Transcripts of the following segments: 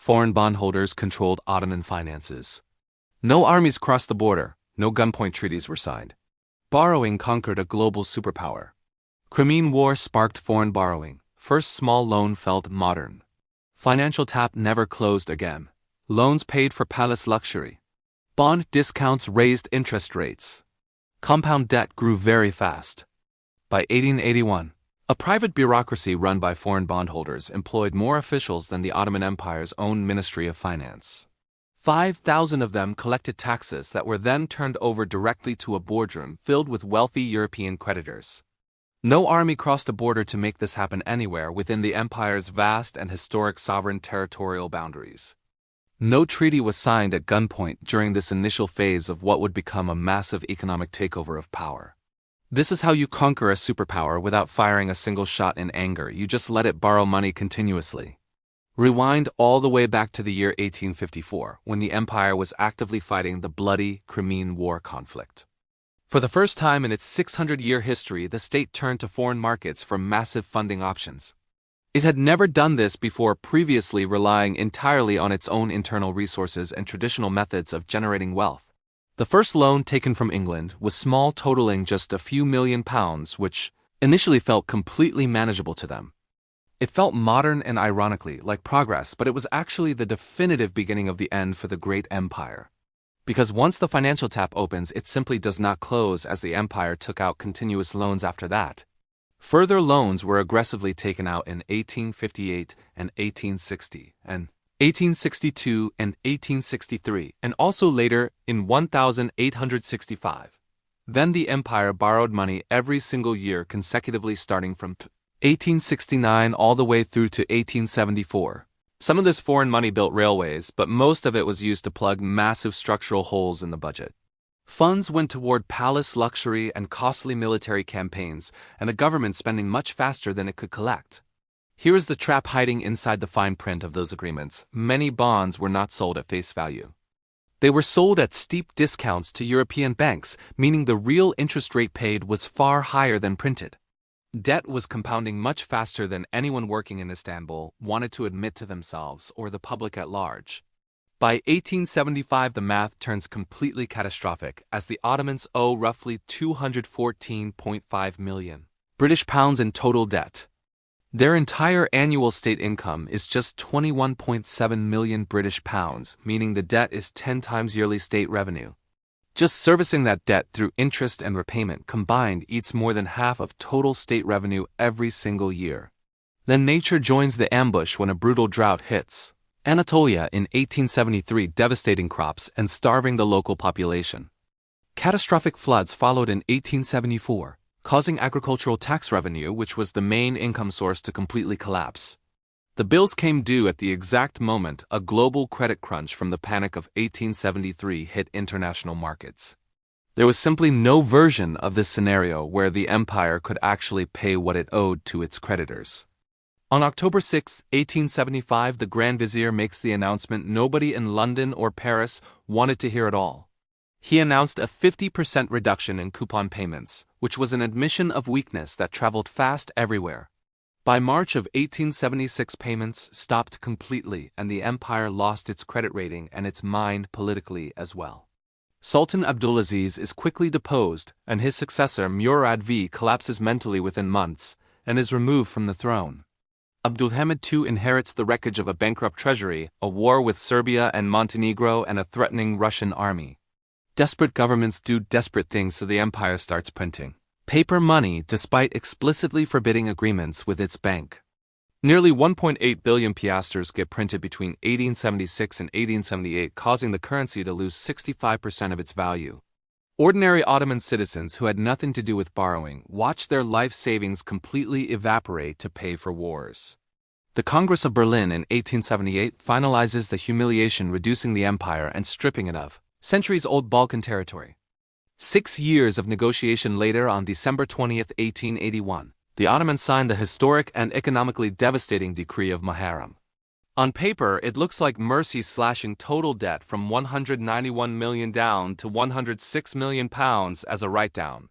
Foreign bondholders controlled Ottoman finances. No armies crossed the border, no gunpoint treaties were signed. Borrowing conquered a global superpower. Crimean War sparked foreign borrowing. First small loan felt modern. Financial tap never closed again. Loans paid for palace luxury. Bond discounts raised interest rates. Compound debt grew very fast. By 1881, a private bureaucracy run by foreign bondholders employed more officials than the Ottoman Empire's own Ministry of Finance. 5,000 of them collected taxes that were then turned over directly to a boardroom filled with wealthy European creditors. No army crossed a border to make this happen anywhere within the empire's vast and historic sovereign territorial boundaries. No treaty was signed at gunpoint during this initial phase of what would become a massive economic takeover of power. This is how you conquer a superpower without firing a single shot in anger. You just let it borrow money continuously. Rewind all the way back to the year 1854, when the empire was actively fighting the bloody Crimean War conflict. For the first time in its 600-year history, the state turned to foreign markets for massive funding options. It had never done this before, previously relying entirely on its own internal resources and traditional methods of generating wealth. The first loan taken from England was small, totaling just a few £1,000,000, which initially felt completely manageable to them. It felt modern and ironically like progress, but it was actually the definitive beginning of the end for the great empire. Because once the financial tap opens, it simply does not close, as the empire took out continuous loans after that. Further loans were aggressively taken out in 1858 and 1860, and 1862 and 1863, and also later in 1865. Then the empire borrowed money every single year consecutively, starting from 1869 all the way through to 1874. Some of this foreign money built railways, but most of it was used to plug massive structural holes in the budget. Funds went toward palace luxury and costly military campaigns, and a government spending much faster than it could collect. Here is the trap hiding inside the fine print of those agreements. Many bonds were not sold at face value. They were sold at steep discounts to European banks, meaning the real interest rate paid was far higher than printed. Debt was compounding much faster than anyone working in Istanbul wanted to admit to themselves or the public at large. By 1875, the math turns completely catastrophic, as the Ottomans owe roughly £214.5 million British pounds in total debt. Their entire annual state income is just 21.7 million British pounds, meaning the debt is 10 times yearly state revenue. Just servicing that debt through interest and repayment combined eats more than half of total state revenue every single year. Then nature joins the ambush when a brutal drought hits Anatolia in 1873, devastating crops and starving the local population. Catastrophic floods followed in 1874. Causing agricultural tax revenue, which was the main income source, to completely collapse. The bills came due at the exact moment a global credit crunch from the panic of 1873 hit international markets. There was simply no version of this scenario where the empire could actually pay what it owed to its creditors. On October 6, 1875, the Grand Vizier makes the announcement nobody in London or Paris wanted to hear at all. He announced a 50% reduction in coupon payments, which was an admission of weakness that traveled fast everywhere. By March of 1876, payments stopped completely, and the empire lost its credit rating and its mind politically as well. Sultan Abdulaziz is quickly deposed, and his successor Murad V collapses mentally within months and is removed from the throne. Abdulhamid II inherits the wreckage of a bankrupt treasury, a war with Serbia and Montenegro, and a threatening Russian army. Desperate governments do desperate things, so the empire starts printing paper money despite explicitly forbidding agreements with its bank. Nearly 1.8 billion piastres get printed between 1876 and 1878, causing the currency to lose 65% of its value. Ordinary Ottoman citizens who had nothing to do with borrowing watched their life savings completely evaporate to pay for wars. The Congress of Berlin in 1878 finalizes the humiliation, reducing the empire and stripping it of centuries-old Balkan territory. 6 years of negotiation later, on December 20, 1881, the Ottomans signed the historic and economically devastating Decree of Muharrem. On paper, it looks like mercy, slashing total debt from £191 million down to £106 million as a write-down.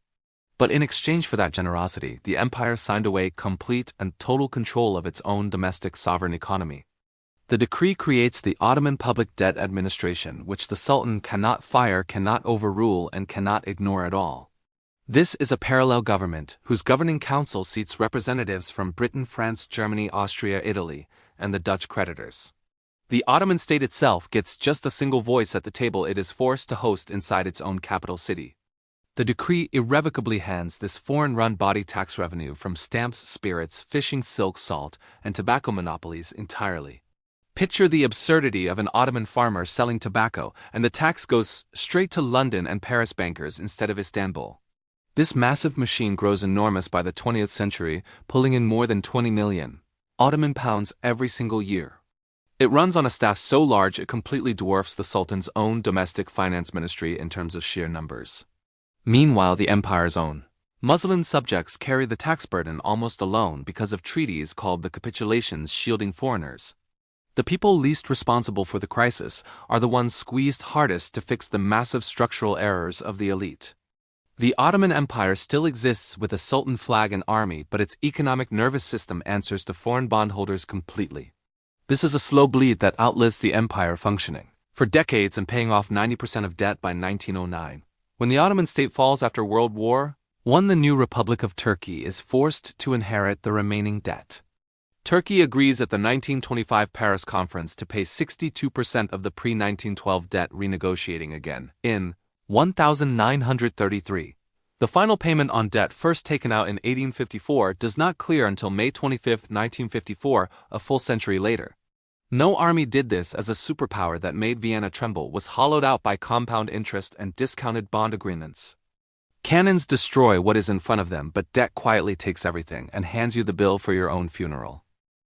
But in exchange for that generosity, the empire signed away complete and total control of its own domestic sovereign economy. The decree creates the Ottoman Public Debt Administration, which the Sultan cannot fire, cannot overrule, and cannot ignore at all. This is a parallel government, whose governing council seats representatives from Britain, France, Germany, Austria, Italy, and the Dutch creditors. The Ottoman state itself gets just a single voice at the table it is forced to host inside its own capital city. The decree irrevocably hands this foreign-run body tax revenue from stamps, spirits, fishing, silk, salt, and tobacco monopolies entirely. Picture the absurdity of an Ottoman farmer selling tobacco, and the tax goes straight to London and Paris bankers instead of Istanbul. This massive machine grows enormous by the 20th century, pulling in more than 20 million Ottoman pounds every single year. It runs on a staff so large it completely dwarfs the Sultan's own domestic finance ministry in terms of sheer numbers. Meanwhile, the empire's own Muslim subjects carry the tax burden almost alone because of treaties called the capitulations shielding foreigners. The people least responsible for the crisis are the ones squeezed hardest to fix the massive structural errors of the elite. The Ottoman Empire still exists with a sultan flag and army, but its economic nervous system answers to foreign bondholders completely. This is a slow bleed that outlives the empire functioning for decades and paying off 90% of debt by 1909. When the Ottoman state falls after World War I, the new Republic of Turkey is forced to inherit the remaining debt. Turkey agrees at the 1925 Paris Conference to pay 62% of the pre-1912 debt, renegotiating again in 1933. The final payment on debt first taken out in 1854 does not clear until May 25, 1954, a full century later. No army did this, as a superpower that made Vienna tremble was hollowed out by compound interest and discounted bond agreements. Cannons destroy what is in front of them, but debt quietly takes everything and hands you the bill for your own funeral.